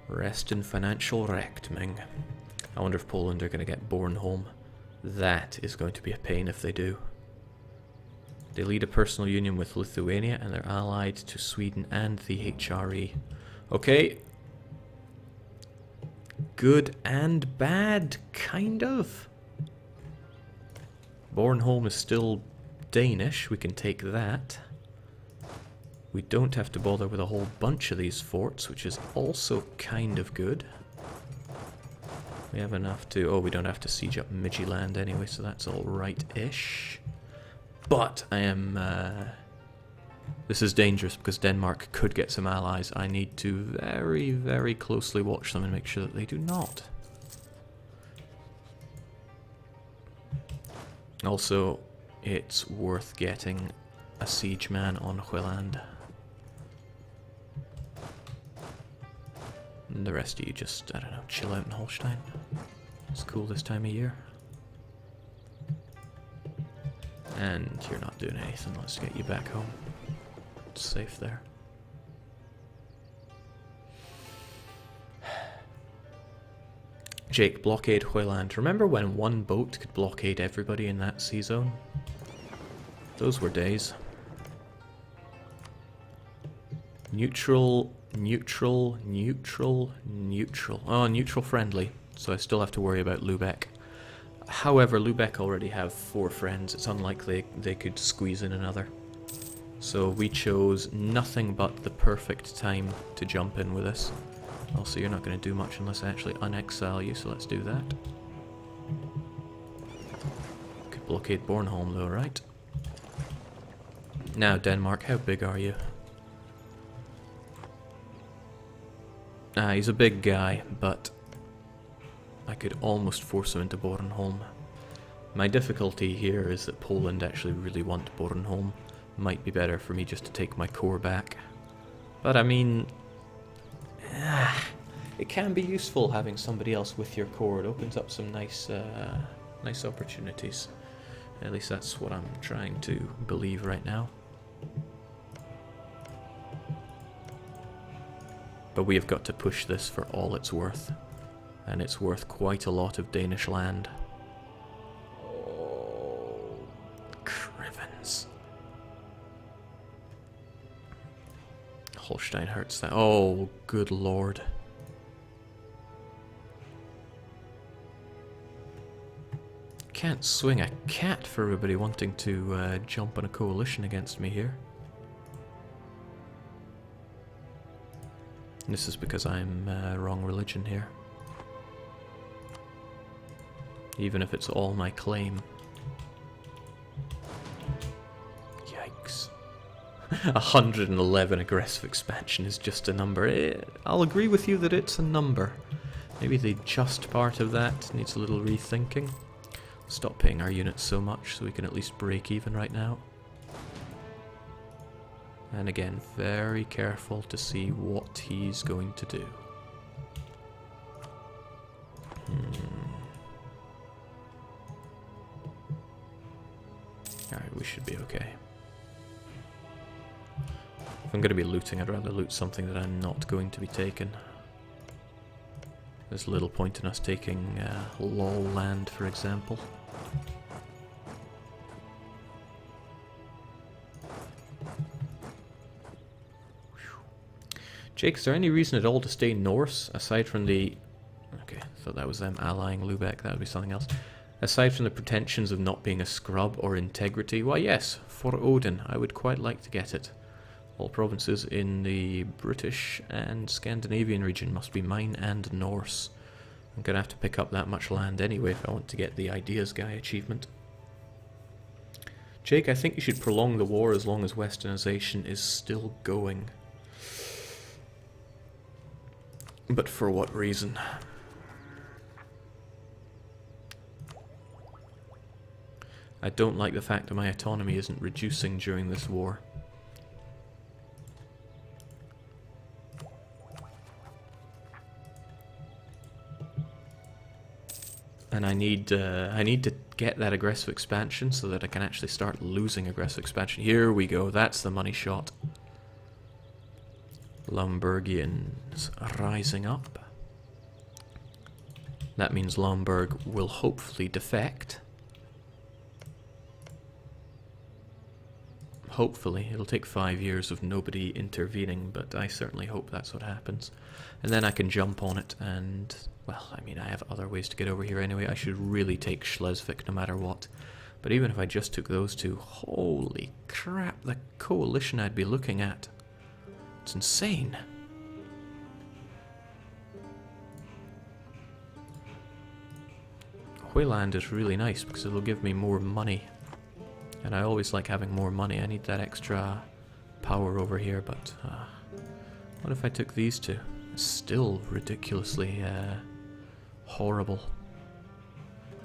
Rest in financial wrecked, Ming. I wonder if Poland are going to get Bornholm. That is going to be a pain if they do. They lead a personal union with Lithuania and they're allied to Sweden and the HRE. Okay. Good and bad, kind of. Bornholm is still Danish. We can take that. We don't have to bother with a whole bunch of these forts, which is also kind of good. We have enough to... Oh, we don't have to siege up Midtjylland anyway, so that's all right-ish. But I am... this is dangerous because Denmark could get some allies. I need to very, very closely watch them and make sure that they do not. Also, it's worth getting a siege man on Jutland. And the rest of you just, I don't know, chill out in Holstein. It's cool this time of year. And you're not doing anything, let's get you back home. It's safe there. Jake, blockade Jutland. Remember when one boat could blockade everybody in that sea zone? Those were days. Neutral, neutral, neutral, neutral. Oh, neutral friendly. So I still have to worry about Lübeck. However, Lübeck already have 4 friends. It's unlikely they could squeeze in another. So we chose nothing but the perfect time to jump in with this. Also, you're not going to do much unless I actually unexile you, so let's do that. Could blockade Bornholm though, right? Now, Denmark, how big are you? Ah, he's a big guy, but I could almost force him into Bornholm. My difficulty here is that Poland actually really want Bornholm. Might be better for me just to take my core back. But I mean... it can be useful having somebody else with your core. It opens up some nice opportunities. At least that's what I'm trying to believe right now. But we have got to push this for all it's worth. And it's worth quite a lot of Danish land. Oh, Crivens. Holstein hurts that. Oh, good lord. Can't swing a cat for everybody wanting to jump on a coalition against me here. This is because I'm wrong religion here. Even if it's all my claim. Yikes. 111 aggressive expansion is just a number. I'll agree with you that it's a number. Maybe the just part of that needs a little rethinking. Stop paying our units so much so we can at least break even right now. And again, very careful to see what he's going to do. Alright, we should be okay. If I'm going to be looting, I'd rather loot something that I'm not going to be taken. There's little point in us taking LOL land, for example. Jake, is there any reason at all to stay Norse, aside from the... Okay, I thought that was them allying Lübeck, that would be something else. Aside from the pretensions of not being a scrub or integrity, why yes, for Odin, I would quite like to get it. All provinces in the British and Scandinavian region must be mine and Norse. I'm going to have to pick up that much land anyway if I want to get the Ideas Guy achievement. Jake, I think you should prolong the war as long as westernization is still going. But for what reason? I don't like the fact that my autonomy isn't reducing during this war. And I need to get that aggressive expansion so that I can actually start losing aggressive expansion. Here we go, that's the money shot. Lombergians rising up. That means Lomberg will hopefully defect. Hopefully. It'll take 5 years of nobody intervening, but I certainly hope that's what happens. And then I can jump on it and, well, I mean, I have other ways to get over here anyway. I should really take Schleswig no matter what. But even if I just took those two, holy crap, the coalition I'd be looking at. It's insane. Hoyland is really nice because it'll give me more money. And I always like having more money. I need that extra power over here, but what if I took these two? It's still ridiculously horrible.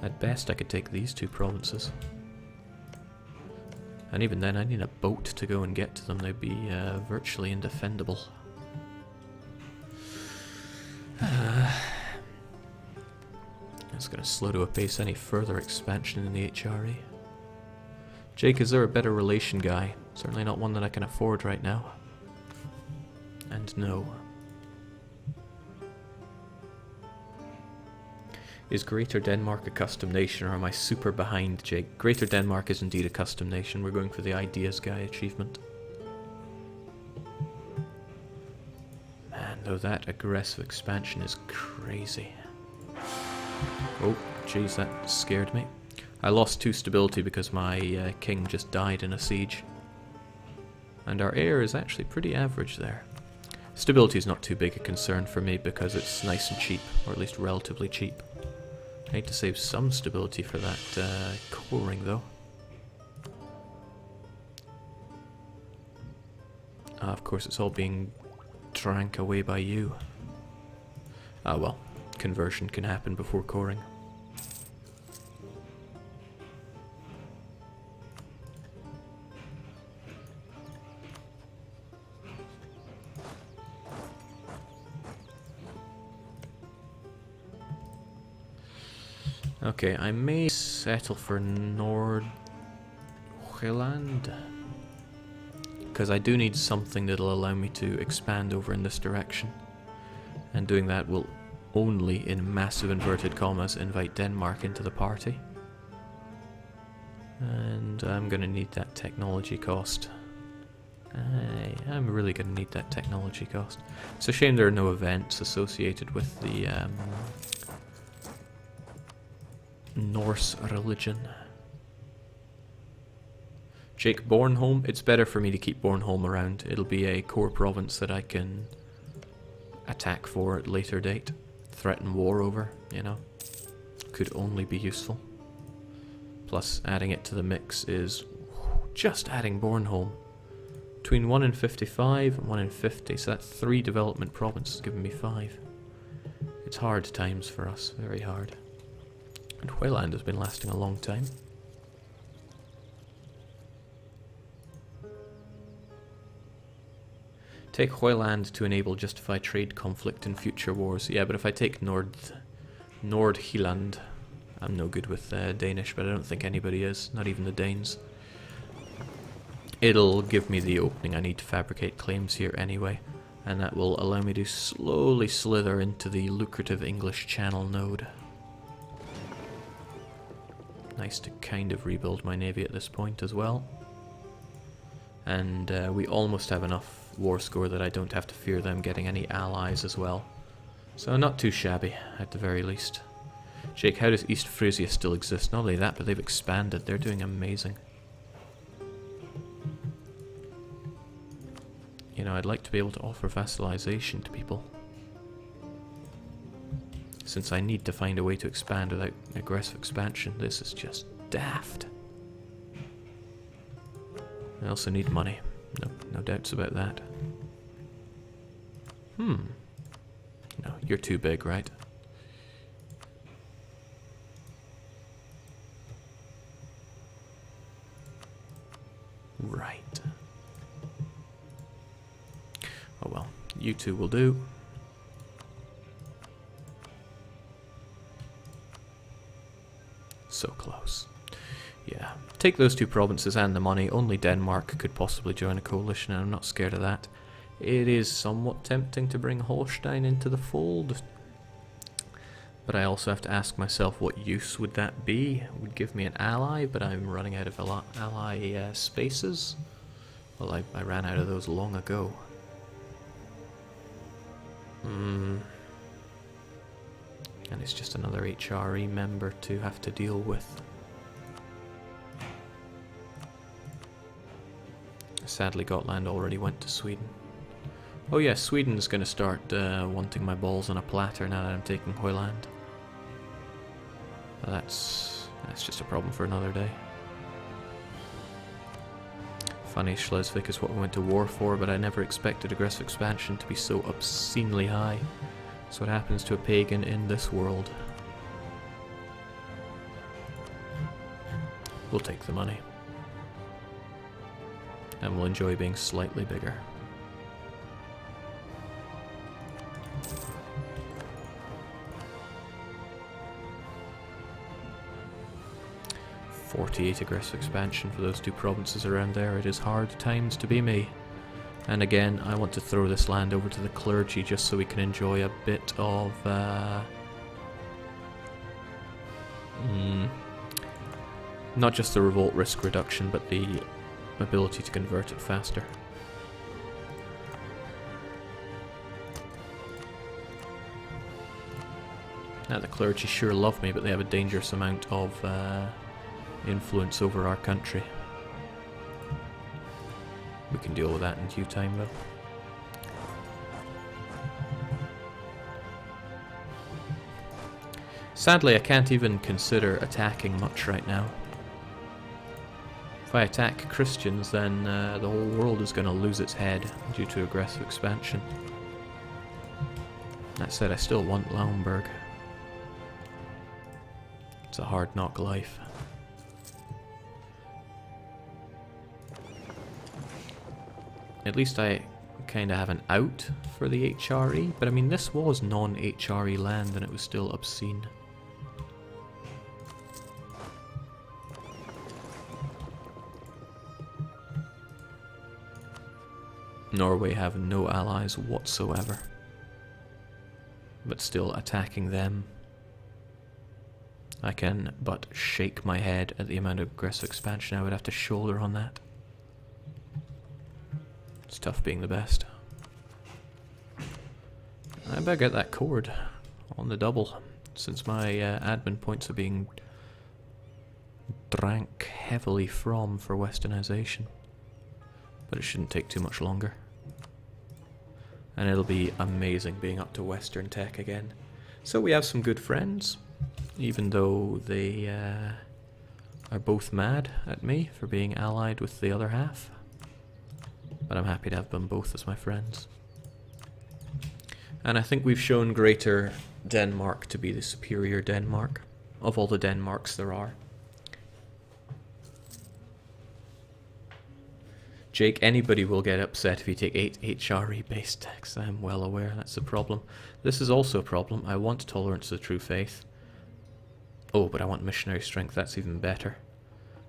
At best I could take these two provinces. And even then I need a boat to go and get to them. They'd be virtually indefendable. That's going to slow to a pace any further expansion in the HRE. Jake, is there a better relation guy? Certainly not one that I can afford right now. And no. Is Greater Denmark a custom nation, or am I super behind, Jake? Greater Denmark is indeed a custom nation. We're going for the Ideas Guy achievement. Man, though, that aggressive expansion is crazy. Oh, jeez, that scared me. I lost 2 stability because my king just died in a siege. And our heir is actually pretty average there. Stability is not too big a concern for me because it's nice and cheap, or at least relatively cheap. I need to save some stability for that coring though. Of course it's all being drank away by you. Ah well, conversion can happen before coring. Okay, I may settle for Nordjylland, because I do need something that'll allow me to expand over in this direction. And doing that will only, in massive inverted commas, invite Denmark into the party. And I'm going to need that technology cost. I'm really going to need that technology cost. It's a shame there are no events associated with the Norse religion. Jake, Bornholm, it's better for me to keep Bornholm around. It'll be a core province that I can attack for at a later date. Threaten war over, you know. Could only be useful. Plus, adding it to the mix is just adding Bornholm. Between 1 in 55 and 1 in 50, so that's 3 development provinces giving me 5. It's hard times for us, very hard. And Hoyland has been lasting a long time. Take Hoyland to enable justified trade conflict in future wars. Yeah, but if I take Nordjylland, I'm no good with Danish, but I don't think anybody is, not even the Danes. It'll give me the opening I need to fabricate claims here anyway, and that will allow me to slowly slither into the lucrative English Channel node. Nice to kind of rebuild my navy at this point as well. And we almost have enough war score that I don't have to fear them getting any allies as well. So not too shabby, at the very least. Jake, how does East Frisia still exist? Not only that, but they've expanded. They're doing amazing. You know, I'd like to be able to offer vassalization to people. Since I need to find a way to expand without aggressive expansion, this is just daft. I also need money. No doubts about that. No, you're too big, right? Right. Oh well, you two will do. So close. Yeah. Take those 2 provinces and the money. Only Denmark could possibly join a coalition, and I'm not scared of that. It is somewhat tempting to bring Holstein into the fold, but I also have to ask myself what use would that be? It would give me an ally, but I'm running out of ally spaces. Well, I ran out of those long ago. And it's just another HRE member to have to deal with. Sadly, Gotland already went to Sweden. Oh yeah, Sweden's going to start wanting my balls on a platter now that I'm taking Hoyland. That's just a problem for another day. Funny, Schleswig is what we went to war for, but I never expected aggressive expansion to be so obscenely high. That's what happens to a pagan in this world. We'll take the money. And we'll enjoy being slightly bigger. .48 aggressive expansion for those two provinces around there. It is hard times to be me. And again, I want to throw this land over to the clergy just so we can enjoy a bit of not just the revolt risk reduction, but the ability to convert it faster. Now the clergy sure love me, but they have a dangerous amount of influence over our country. We can deal with that in due time though. Sadly, I can't even consider attacking much right now. If I attack Christians, then the whole world is going to lose its head due to aggressive expansion. That said, I still want Lauenburg. It's a hard knock life. At least I kind of have an out for the HRE, but I mean this was non-HRE land and it was still obscene. Norway have no allies whatsoever, but still attacking them. I can but shake my head at the amount of aggressive expansion I would have to shoulder on that. It's tough being the best. I better get that cord on the double, since my admin points are being drank heavily from for westernization. But it shouldn't take too much longer. And it'll be amazing being up to Western tech again. So we have some good friends, even though they are both mad at me for being allied with the other half. But I'm happy to have them both as my friends. And I think we've shown Greater Denmark to be the superior Denmark of all the Denmarks there are. Jake, anybody will get upset if you take 8 HRE based tax. I'm well aware that's a problem. This is also a problem. I want tolerance of the true faith. Oh, but I want missionary strength. That's even better.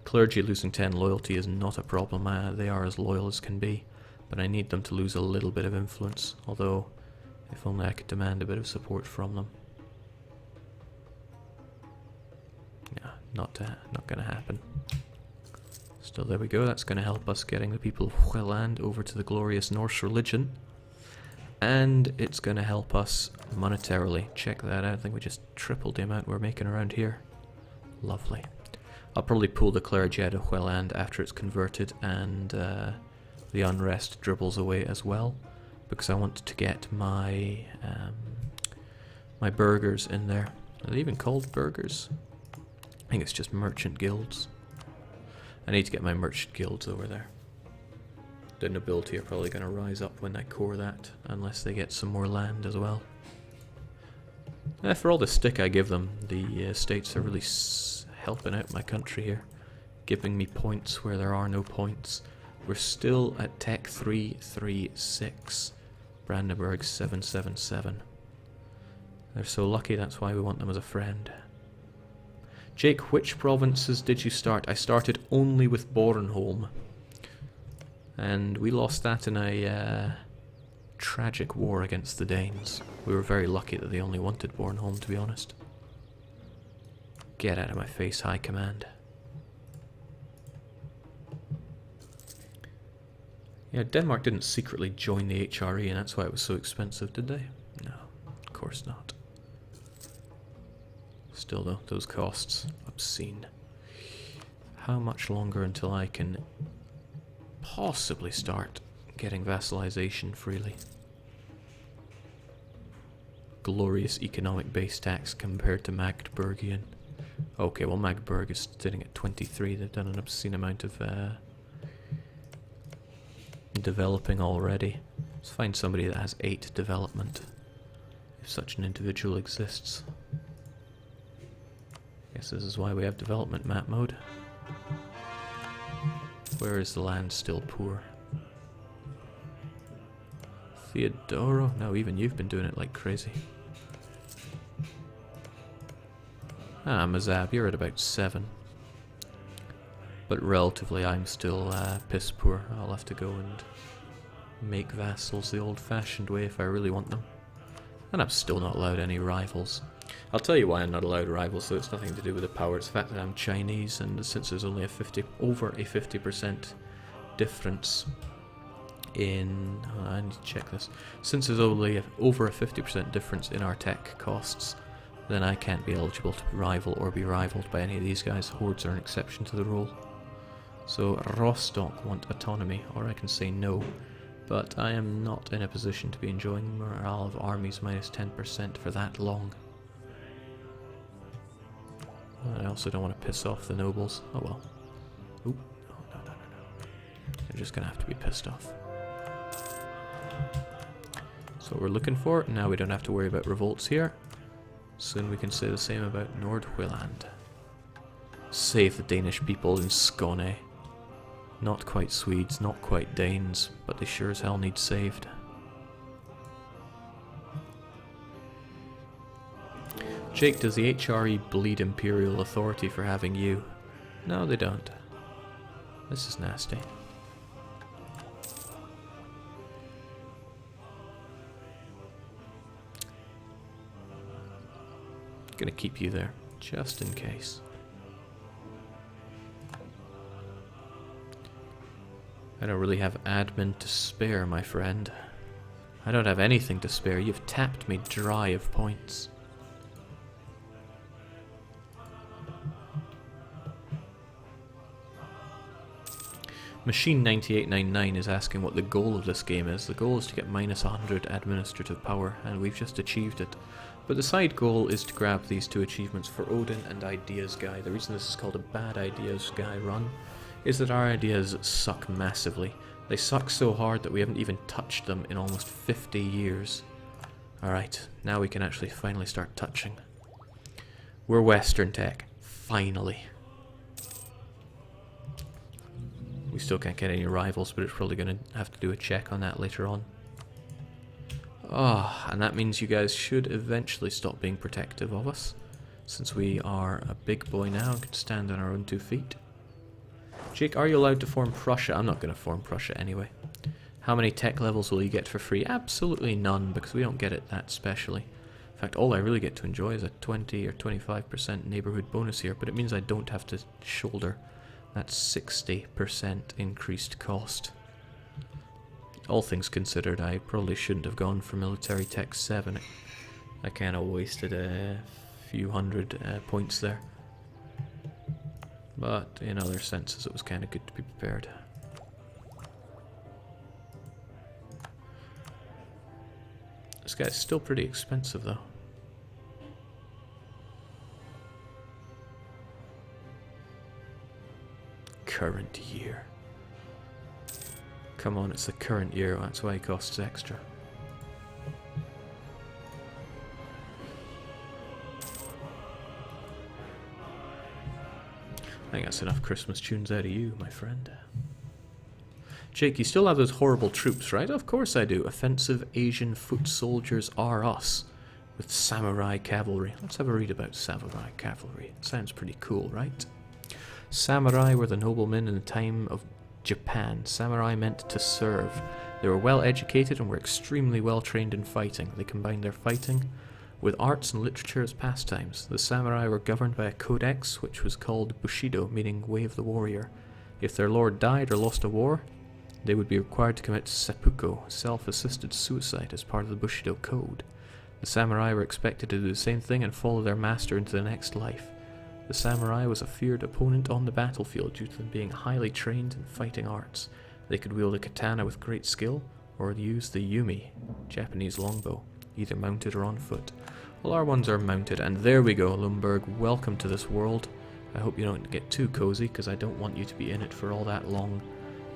Clergy losing 10 loyalty is not a problem. They are as loyal as can be. But I need them to lose a little bit of influence. Although, if only I could demand a bit of support from them. Yeah, not going to happen. Still, there we go. That's going to help us getting the people of Hoyland over to the glorious Norse religion. And it's going to help us monetarily. Check that out. I think we just tripled the amount we're making around here. Lovely. I'll probably pull the clergy out of Hoyland after it's converted and the unrest dribbles away as well. Because I want to get my my burghers in there. Are they even called burghers? I think it's just merchant guilds. I need to get my merchant guilds over there. The nobility are probably going to rise up when I core that, unless they get some more land as well. For all the stick I give them, the states are really helping out my country here, giving me points where there are no points. We're still at Tech 336, Brandenburg 777. They're so lucky, that's why we want them as a friend. Jake, which provinces did you start? I started only with Bornholm. And we lost that in a tragic war against the Danes. We were very lucky that they only wanted Bornholm, to be honest. Get out of my face, High Command. Yeah, Denmark didn't secretly join the HRE, and that's why it was so expensive, did they? No, of course not. Still though, those costs, obscene. How much longer until I can possibly start getting vassalization freely? Glorious economic base tax compared to Magdeburgian. Okay, well Magdeburg is sitting at 23. They've done an obscene amount of developing already. Let's find somebody that has 8 development, if such an individual exists. Guess this is why we have development map mode. Where is the land still poor? Theodoro? No, even you've been doing it like crazy. Ah, Mazab, you're at about 7. But relatively, I'm still piss poor. I'll have to go and make vassals the old-fashioned way if I really want them. And I'm still not allowed any rivals. I'll tell you why I'm not allowed rivals, so it's nothing to do with the power. It's the fact that I'm Chinese, and since there's only over a 50% difference in... I need to check this. Since there's only over a 50% difference in our tech costs, then I can't be eligible to rival or be rivaled by any of these guys. Hordes are an exception to the rule. So Rostock want autonomy, or I can say no. But I am not in a position to be enjoying morale of armies minus 10% for that long. I also don't want to piss off the nobles. Oh well. Oop. No. They're just going to have to be pissed off. That's what we're looking for. Now we don't have to worry about revolts here. Soon we can say the same about Nordjylland. Save the Danish people in Skåne. Not quite Swedes, not quite Danes, but they sure as hell need saved. Jake, does the HRE bleed Imperial authority for having you? No, they don't. This is nasty. Gonna keep you there, just in case. I don't really have admin to spare, my friend. I don't have anything to spare. You've tapped me dry of points. Machine 9899 is asking what the goal of this game is. The goal is to get minus 100 administrative power, and we've just achieved it. But the side goal is to grab these 2 achievements for Odin and Ideas Guy. The reason this is called a bad Ideas Guy run is that our ideas suck massively. They suck so hard that we haven't even touched them in almost 50 years. Alright, now we can actually finally start touching. We're Western tech. Finally. We still can't get any rivals, but it's probably going to have to do a check on that later on. Ah, and that means you guys should eventually stop being protective of us, since we are a big boy now and can stand on our own 2 feet. Jake, are you allowed to form Prussia? I'm not going to form Prussia anyway. How many tech levels will you get for free? Absolutely none, because we don't get it that specially. In fact, all I really get to enjoy is a 20 or 25% neighborhood bonus here, but it means I don't have to shoulder that 60% increased cost. All things considered, I probably shouldn't have gone for military tech 7. I kind of wasted a few hundred points there. But in other senses, it was kind of good to be prepared. This guy's still pretty expensive, though. Current year. Come on, it's the current year, that's why it costs extra. I think that's enough Christmas tunes out of you, my friend. Jake, you still have those horrible troops, right? Of course I do. Offensive Asian foot soldiers are us, with samurai cavalry. Let's have a read about samurai cavalry. It sounds pretty cool, right? Samurai were the noblemen in the time of Japan. Samurai meant to serve. They were well educated and were extremely well trained in fighting. They combined their fighting with arts and literature as pastimes. The samurai were governed by a codex which was called Bushido, meaning way of the warrior. If their lord died or lost a war, they would be required to commit seppuku, self-assisted suicide, as part of the Bushido code. The samurai were expected to do the same thing and follow their master into the next life. The samurai was a feared opponent on the battlefield due to them being highly trained in fighting arts. They could wield a katana with great skill, or use the yumi, Japanese longbow, either mounted or on foot. Well, our ones are mounted, and there we go, Lumberg, welcome to this world. I hope you don't get too cozy, because I don't want you to be in it for all that long.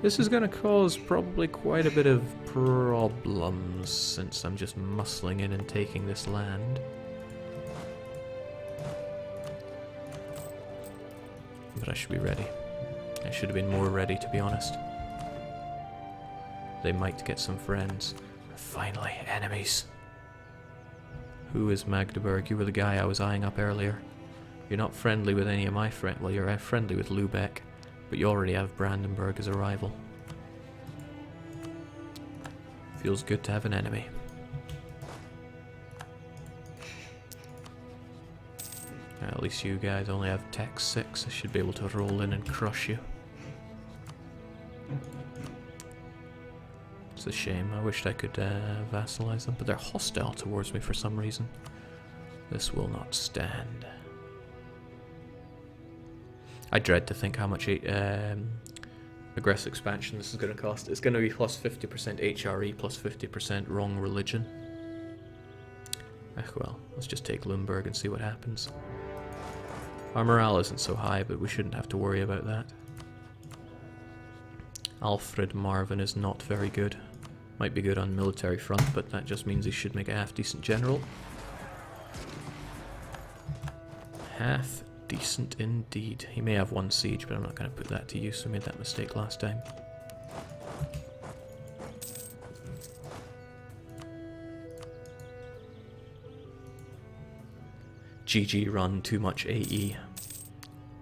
This is going to cause probably quite a bit of problems, since I'm just muscling in and taking this land. But I should be ready. I should have been more ready, to be honest. They might get some friends. Finally, enemies. Who is Magdeburg? You were the guy I was eyeing up earlier. You're not friendly with any of my friends. Well, you're friendly with Lubeck, but you already have Brandenburg as a rival. Feels good to have an enemy. At least you guys only have Tech 6. I should be able to roll in and crush you. It's a shame. I wished I could vassalize them, but they're hostile towards me for some reason. This will not stand. I dread to think how much aggressive expansion this is going to cost. It's going to be plus 50% HRE, plus 50% wrong religion. Well, let's just take Limburg and see what happens. Our morale isn't so high, but we shouldn't have to worry about that. Alfred Marvin is not very good. Might be good on military front, but that just means he should make a half-decent general. Half-decent indeed. He may have one siege, but I'm not going to put that to use. We made that mistake last time. GG run, too much AE.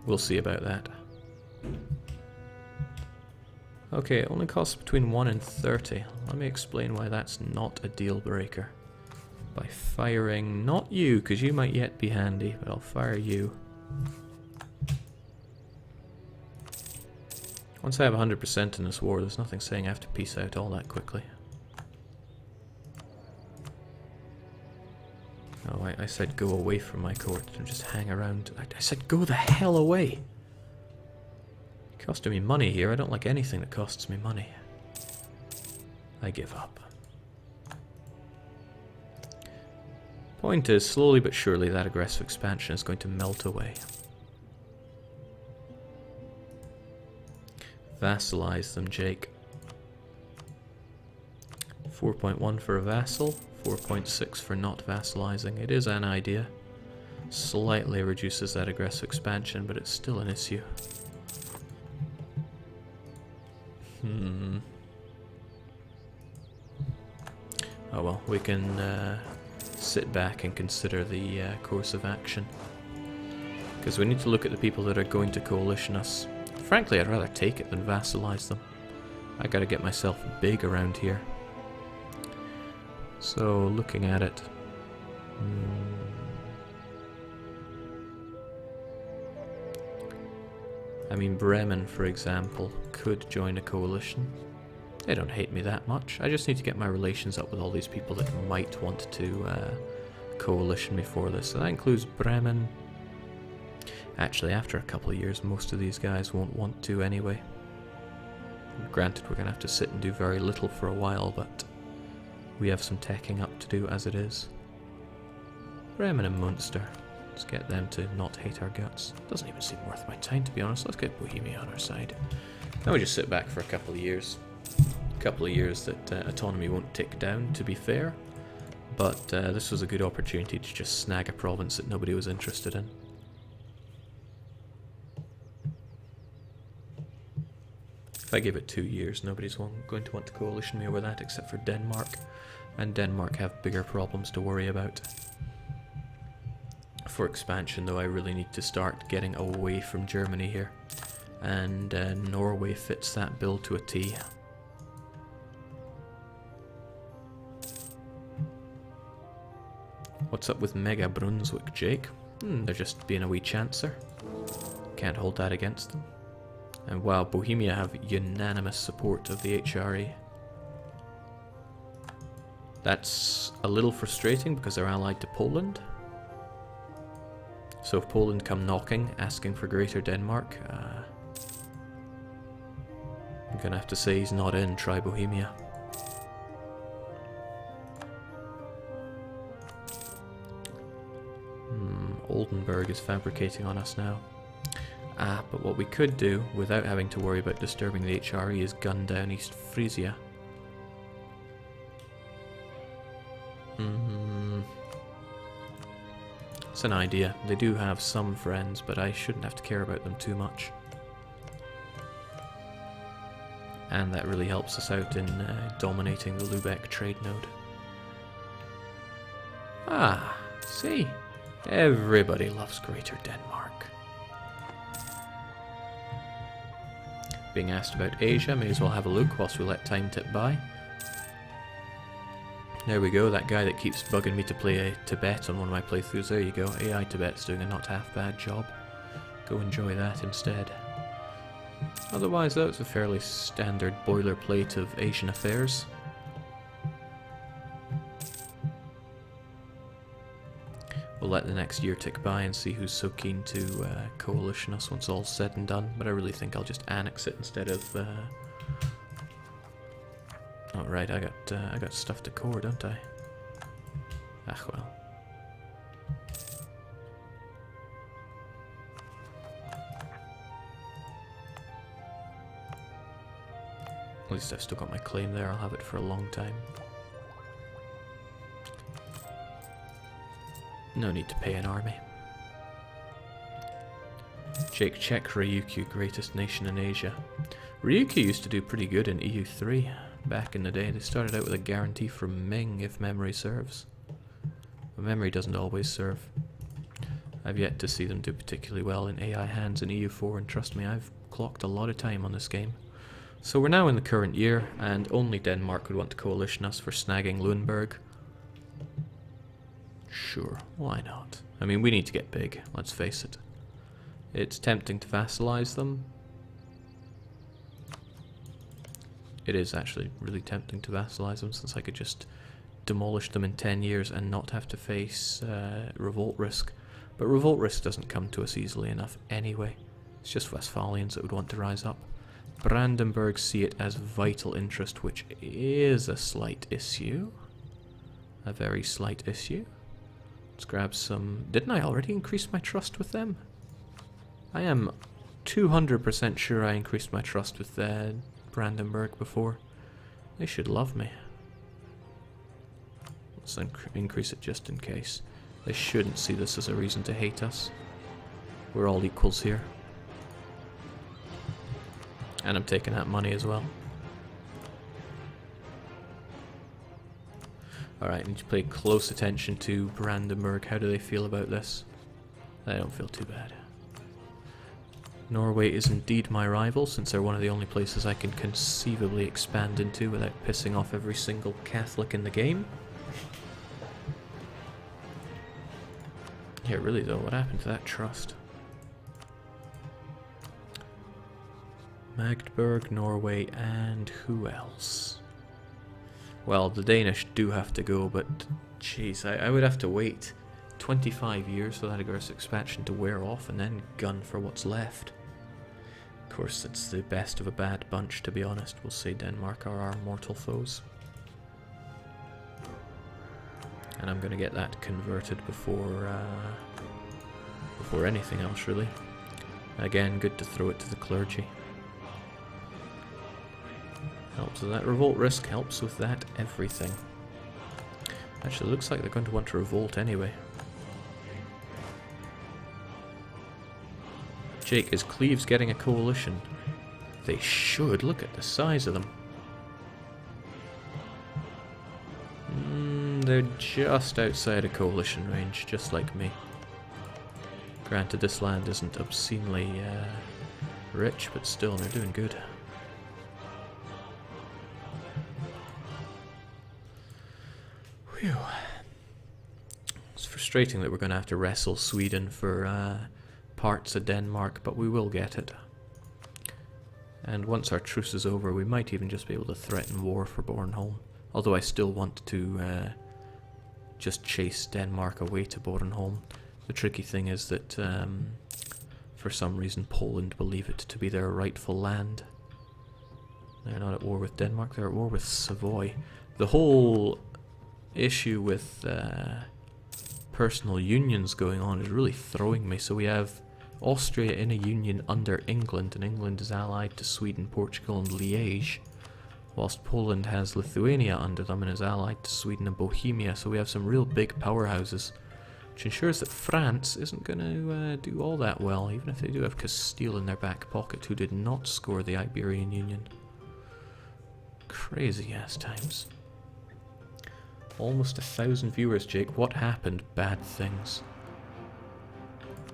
We'll see about that. Okay, it only costs between 1 and 30. Let me explain why that's not a deal breaker. By firing, not you, because you might yet be handy, but I'll fire you. Once I have 100% in this war, there's nothing saying I have to peace out all that quickly. Oh, I said go away from my court and just hang around. I said go the hell away! Costing me money here. I don't like anything that costs me money. I give up. Point is, slowly but surely that aggressive expansion is going to melt away. Vassalize them, Jake. 4.1 for a vassal, 4.6 for not vassalizing. It is an idea. Slightly reduces that aggressive expansion, but it's still an issue. Oh well, we can sit back and consider the course of action. Because we need to look at the people that are going to coalition us. Frankly, I'd rather take it than vassalize them. I gotta get myself big around here. So, looking at it... I mean, Bremen, for example, could join a coalition. They don't hate me that much. I just need to get my relations up with all these people that might want to coalition me for this. So that includes Bremen. Actually, after a couple of years, most of these guys won't want to anyway. Granted, we're going to have to sit and do very little for a while, but we have some teching up to do as it is. Bremen and Munster. Let's get them to not hate our guts. Doesn't even seem worth my time, to be honest. Let's get Bohemia on our side. Now we just sit back for a couple of years. A couple of years that autonomy won't tick down, to be fair. But this was a good opportunity to just snag a province that nobody was interested in. If I give it 2 years, nobody's going to want to coalition me over that except for Denmark. And Denmark have bigger problems to worry about. For expansion, though, I really need to start getting away from Germany here. And Norway fits that bill to a T. What's up with Mega Brunswick, Jake? They're just being a wee chancer. Can't hold that against them. And wow, Bohemia have unanimous support of the HRE. That's a little frustrating because they're allied to Poland. So if Poland come knocking, asking for Greater Denmark, I'm gonna have to say he's not in, try Bohemia. Oldenburg is fabricating on us now. But what we could do, without having to worry about disturbing the HRE, is gun down East Frisia. It's an idea. They do have some friends, but I shouldn't have to care about them too much. And that really helps us out in dominating the Lubeck trade node. Ah, see? Everybody loves Greater Denmark. Being asked about Asia, may as well have a look whilst we let time tip by. There we go, that guy that keeps bugging me to play Tibet on one of my playthroughs, there you go. AI Tibet's doing a not half bad job. Go enjoy that instead. Otherwise, that was a fairly standard boilerplate of Asian affairs. We'll let the next year tick by and see who's so keen to coalition us once all's said and done, but I really think I'll just annex it instead of... Oh right, I got stuff to core, don't I? Ah well. At least I've still got my claim there, I'll have it for a long time. No need to pay an army. Jake, check Ryukyu, greatest nation in Asia. Ryukyu used to do pretty good in EU3 back in the day. They started out with a guarantee from Ming, if memory serves. But memory doesn't always serve. I've yet to see them do particularly well in AI hands in EU4, and trust me, I've clocked a lot of time on this game. So we're now in the current year, and only Denmark would want to coalition us for snagging Lüneburg. Sure, why not? I mean, we need to get big, let's face it. It's tempting to vassalize them. It is actually really tempting to vassalize them, since I could just demolish them in 10 years and not have to face revolt risk. But revolt risk doesn't come to us easily enough anyway. It's just Westphalians that would want to rise up. Brandenburg see it as vital interest, which is a slight issue. A very slight issue. Let's grab some... Didn't I already increase my trust with them? I am 200% sure I increased my trust with Brandenburg before. They should love me. Let's increase it just in case. They shouldn't see this as a reason to hate us. We're all equals here. And I'm taking that money as well. Alright, I need to pay close attention to Brandenburg. How do they feel about this? They don't feel too bad. Norway is indeed my rival, since they're one of the only places I can conceivably expand into without pissing off every single Catholic in the game. Yeah, really though, what happened to that trust? Magdeburg, Norway, and who else? Well, the Danish do have to go, but jeez, I would have to wait 25 years for that aggressive expansion to wear off and then gun for what's left. Of course, it's the best of a bad bunch, to be honest. We'll say Denmark are our mortal foes. And I'm going to get that converted before anything else, really. Again, good to throw it to the clergy. Helps with that revolt risk, helps with that everything. Actually, looks like they're going to want to revolt anyway. Jake, is Cleves getting a coalition? They should. Look at the size of them. They're just outside a coalition range, just like me. Granted, this land isn't obscenely rich, but still, they're doing good. Whew. frustrating that we're going to have to wrestle Sweden for parts of Denmark, but we will get it. And once our truce is over, we might even just be able to threaten war for Bornholm. Although I still want to just chase Denmark away to Bornholm. The tricky thing is that for some reason Poland believe it to be their rightful land. They're not at war with Denmark, they're at war with Savoy. The whole issue with personal unions going on is really throwing me. So we have Austria in a union under England, and England is allied to Sweden, Portugal and Liège, whilst Poland has Lithuania under them and is allied to Sweden and Bohemia. So we have some real big powerhouses, which ensures that France isn't going to do all that well, even if they do have Castile in their back pocket, who did not score the Iberian Union. Crazy ass times. Almost 1,000 viewers, Jake. What happened? Bad things.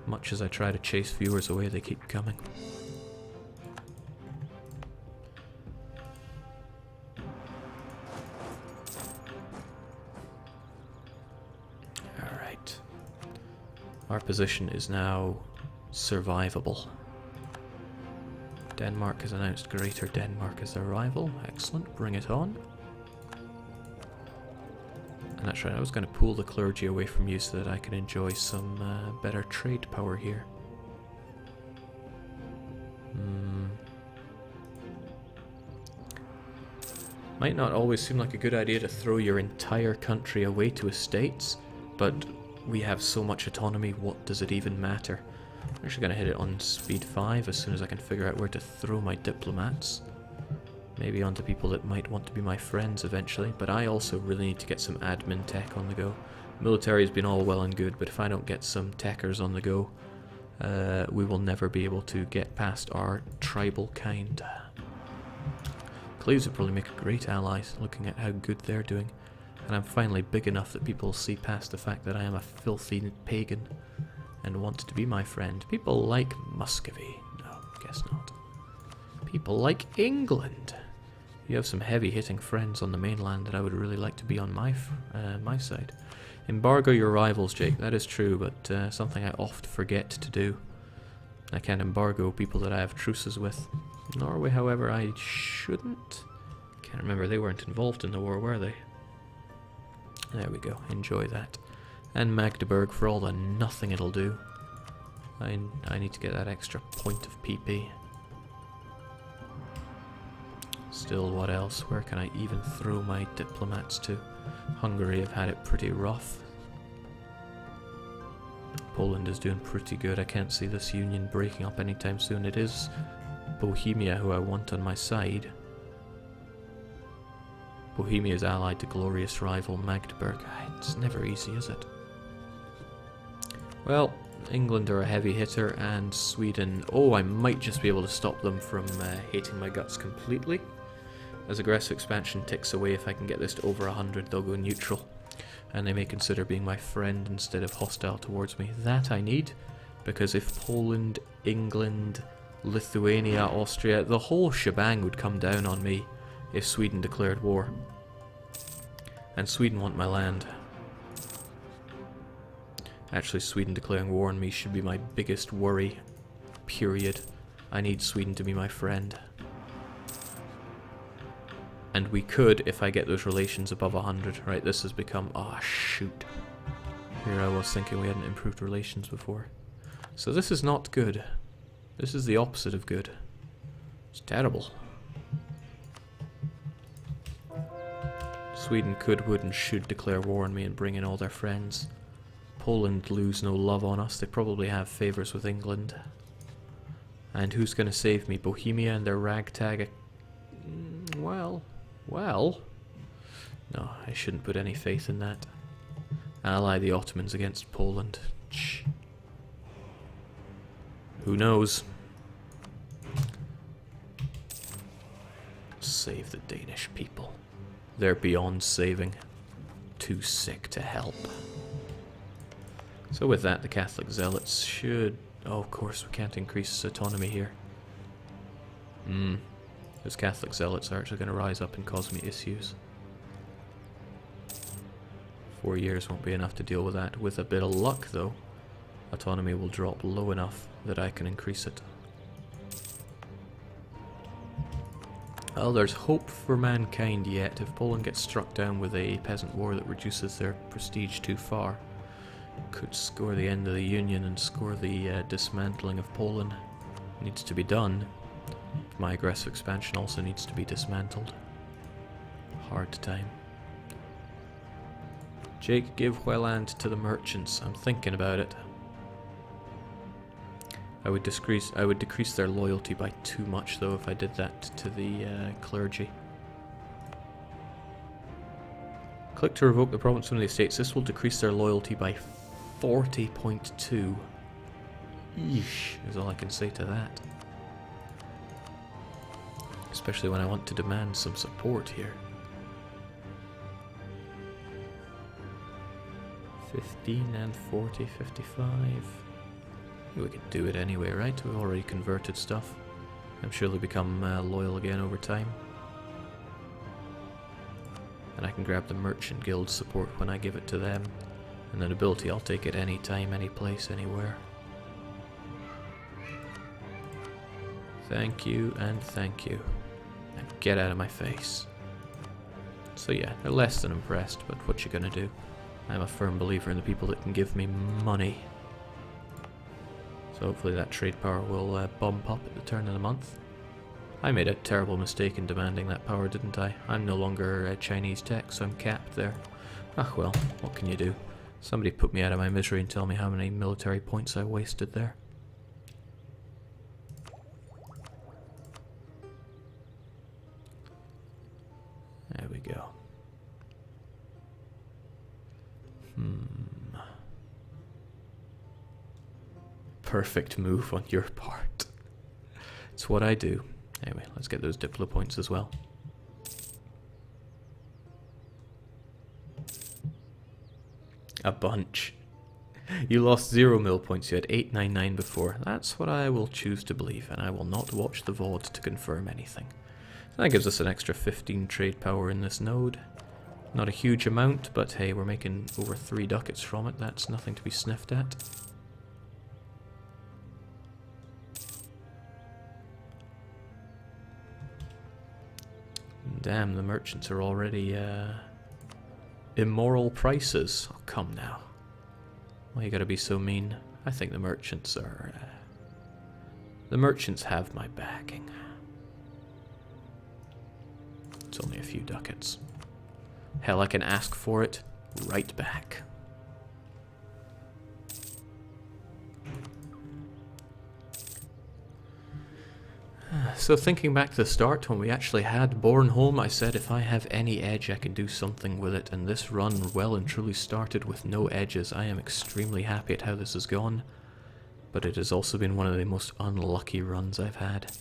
Much as I try to chase viewers away, they keep coming. Alright. Our position is now survivable. Denmark has announced Greater Denmark as their rival. Excellent, bring it on. And that's right, I was going to pull the clergy away from you so that I can enjoy some better trade power here. Might not always seem like a good idea to throw your entire country away to estates, but we have so much autonomy, what does it even matter? I'm actually going to hit it on speed 5 as soon as I can figure out where to throw my diplomats. Maybe onto people that might want to be my friends eventually, but I also really need to get some admin tech on the go. Military has been all well and good, but if I don't get some techers on the go, we will never be able to get past our tribal kind. Cleves would probably make a great ally, looking at how good they're doing. And I'm finally big enough that people see past the fact that I am a filthy pagan and want to be my friend. People like Muscovy. No, guess not. People like England. You have some heavy-hitting friends on the mainland that I would really like to be on my side. Embargo your rivals, Jake. That is true, but something I oft forget to do. I can't embargo people that I have truces with. Norway, however, I shouldn't. Can't remember, they weren't involved in the war, were they? There we go, enjoy that. And Magdeburg for all the nothing it'll do. I need to get that extra point of PP. Still, what else? Where can I even throw my diplomats to? Hungary have had it pretty rough. Poland is doing pretty good. I can't see this union breaking up anytime soon. It is Bohemia who I want on my side. Bohemia is allied to glorious rival Magdeburg. It's never easy, is it? Well, England are a heavy hitter, and Sweden... Oh, I might just be able to stop them from hating my guts completely. As aggressive expansion ticks away, if I can get this to over 100, they'll go neutral. And they may consider being my friend instead of hostile towards me. That I need, because if Poland, England, Lithuania, Austria, the whole shebang would come down on me if Sweden declared war. And Sweden want my land. Actually, Sweden declaring war on me should be my biggest worry. Period. I need Sweden to be my friend. And we could, if I get those relations above 100. Right, this has become... Ah, shoot. Here I was thinking we hadn't improved relations before. So this is not good. This is the opposite of good. It's terrible. Sweden could, would and should declare war on me and bring in all their friends. Poland lose no love on us. They probably have favours with England. And who's going to save me? Bohemia and their ragtag... Well... No, I shouldn't put any faith in that. Ally the Ottomans against Poland. Shh. Who knows? Save the Danish people. They're beyond saving. Too sick to help. So with that, the Catholic Zealots should... Oh, of course, we can't increase autonomy here. Those Catholic Zealots are actually going to rise up and cause me issues. 4 years won't be enough to deal with that. With a bit of luck, though, autonomy will drop low enough that I can increase it. Well, there's hope for mankind yet. If Poland gets struck down with a peasant war that reduces their prestige too far, it could score the end of the Union and score the dismantling of Poland. It needs to be done. My aggressive expansion also needs to be dismantled. Hard time. Jake, give Hueland to the merchants. I'm thinking about it. I would decrease their loyalty by too much, though, if I did that to the clergy. Click to revoke the province from the estates. This will decrease their loyalty by 40.2. Yeesh, is all I can say to that. Especially when I want to demand some support here. 15 and 40, 55. We can do it anyway, right? We've already converted stuff. I'm sure they'll become loyal again over time. And I can grab the Merchant Guild support when I give it to them. And the nobility, I'll take it any time, any place, anywhere. Thank you and thank you. And get out of my face. So yeah, they're less than impressed, but what you gonna do? I'm a firm believer in the people that can give me money. So hopefully that trade power will bump up at the turn of the month. I made a terrible mistake in demanding that power, didn't I? I'm no longer Chinese tech, so I'm capped there. Ah well, what can you do? Somebody put me out of my misery and tell me how many military points I wasted there. There we go. Perfect move on your part. It's what I do. Anyway, let's get those Diplo points as well. A bunch. You lost 0 mil points, you had 899 before. That's what I will choose to believe, and I will not watch the VOD to confirm anything. That gives us an extra 15 trade power in this node. Not a huge amount, but hey, we're making over 3 ducats from it. That's nothing to be sniffed at. Damn, the merchants are already immoral prices. Oh, come now. Why you gotta be so mean? I think the merchants are... the merchants have my backing. It's only a few ducats. Hell, I can ask for it right back. So thinking back to the start, when we actually had Bornholm, I said if I have any edge I can do something with it, and this run well and truly started with no edges. I am extremely happy at how this has gone, but it has also been one of the most unlucky runs I've had.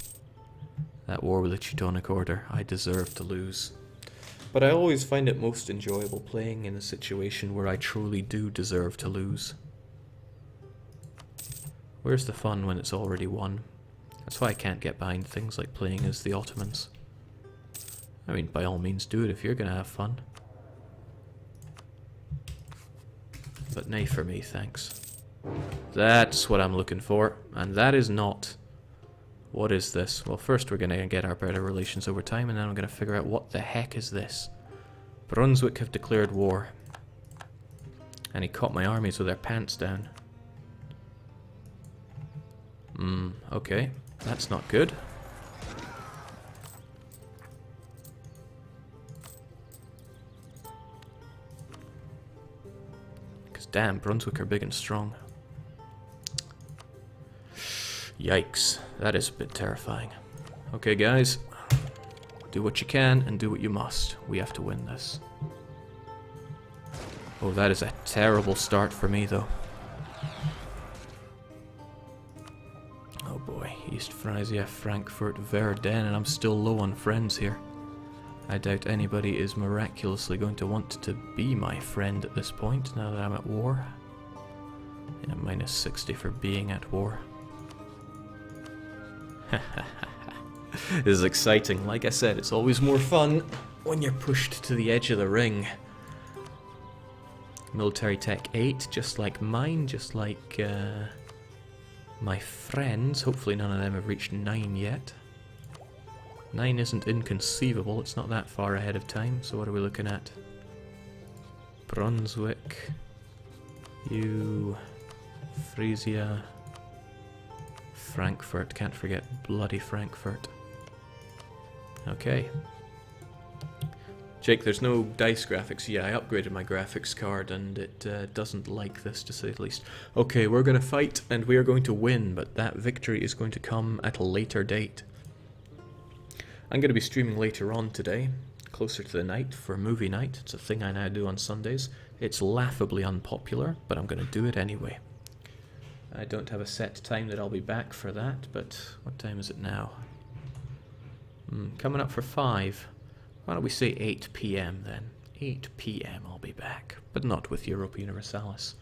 That war with the Teutonic Order, I deserve to lose. But I always find it most enjoyable playing in a situation where I truly do deserve to lose. Where's the fun when it's already won? That's why I can't get behind things like playing as the Ottomans. I mean, by all means do it if you're gonna have fun. But nay for me, thanks. That's what I'm looking for, and that is not. What is this? Well, first we're gonna get our better relations over time, and then I'm gonna figure out what the heck is this. Brunswick have declared war. And he caught my armies with their pants down. Okay. That's not good. Because damn, Brunswick are big and strong. Yikes, that is a bit terrifying. Okay guys, do what you can and do what you must. We have to win this. Oh, that is a terrible start for me though. Oh boy, East Frisia, Frankfurt, Verdun, and I'm still low on friends here. I doubt anybody is miraculously going to want to be my friend at this point, now that I'm at war. Yeah, minus 60 for being at war. This is exciting. Like I said, it's always more fun when you're pushed to the edge of the ring. Military Tech 8, just like mine, just like my friends. Hopefully none of them have reached 9 yet. 9 isn't inconceivable, it's not that far ahead of time, so what are we looking at? Brunswick, you, Frisia, Frankfurt, can't forget bloody Frankfurt. Okay. Jake, there's no dice graphics. Yeah, I upgraded my graphics card and it doesn't like this, to say the least. Okay, we're going to fight and we are going to win, but that victory is going to come at a later date. I'm going to be streaming later on today, closer to the night, for movie night. It's a thing I now do on Sundays. It's laughably unpopular, but I'm going to do it anyway. I don't have a set time that I'll be back for that, but what time is it now? Coming up for 5. Why don't we say 8 PM then? 8 PM I'll be back, but not with Europa Universalis.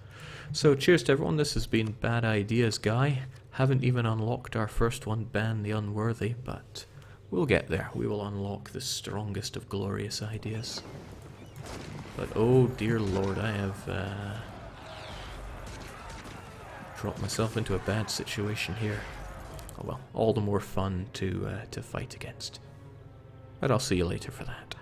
So cheers to everyone, this has been Bad Ideas Guy. Haven't even unlocked our first one, Ban the Unworthy, but we'll get there. We will unlock the strongest of glorious ideas. But oh dear lord, I have dropped myself into a bad situation here. Oh well, all the more fun to fight against. But I'll see you later for that.